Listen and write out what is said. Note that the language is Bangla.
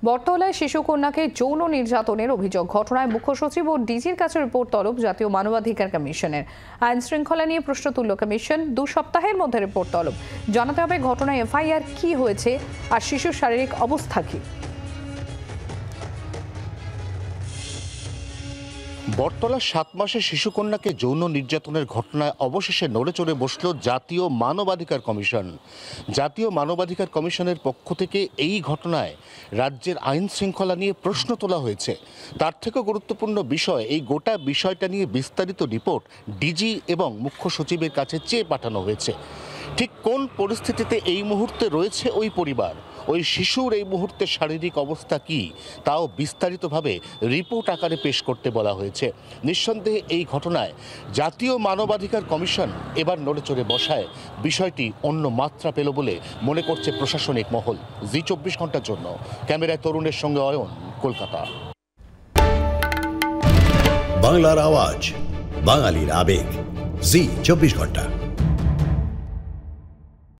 বটতলায় শিশুকন্যাকে যৌন নির্যাতনের অভিযোগ ঘটনায় মুখ্য সচিব ও ডিজির কাছে রিপোর্ট তলব জাতীয় মানবাধিকার কমিশনের। আইন শৃঙ্খলা নিয়ে প্রশ্ন তুলল কমিশন। 2 সপ্তাহের মধ্যে রিপোর্ট তলব। জানাতে হবে ঘটনায় এফআইআর কি হয়েছে আর শিশুর শারীরিক অবস্থা কি। বটতলার 7 মাসের শিশুকন্যাকে যৌন নির্যাতনের ঘটনায় অবশেষে নড়েচড়ে বসল জাতীয় মানবাধিকার কমিশন। জাতীয় মানবাধিকার কমিশনের পক্ষ থেকে এই ঘটনায় রাজ্যের আইন শৃঙ্খলা নিয়ে প্রশ্ন তোলা হয়েছে। তার থেকেও গুরুত্বপূর্ণ বিষয়, এই গোটা বিষয়টা নিয়ে বিস্তারিত রিপোর্ট ডিজি এবং মুখ্য সচিবের কাছে চেয়ে পাঠানো হয়েছে। ঠিক কোন পরিস্থিতিতে এই মুহূর্তে রয়েছে ওই পরিবার, ওই শিশুর এই মুহূর্তে শারীরিক অবস্থা কি, তাও বিস্তারিতভাবে রিপোর্ট আকারে পেশ করতে বলা হয়েছে। নিঃসন্দেহে এই ঘটনায় জাতীয় মানবাধিকার কমিশন এবার নড়েচড়ে বসায় বিষয়টি অন্য মাত্রা পেল বলে মনে করছে প্রশাসনিক মহল। জি 24 ঘন্টার জন্য ক্যামেরায় তরুণের সঙ্গে অয়ন, কলকাতা। বাংলার আওয়াজ, বাঙালির আবেগ, জি 24 ঘন্টা।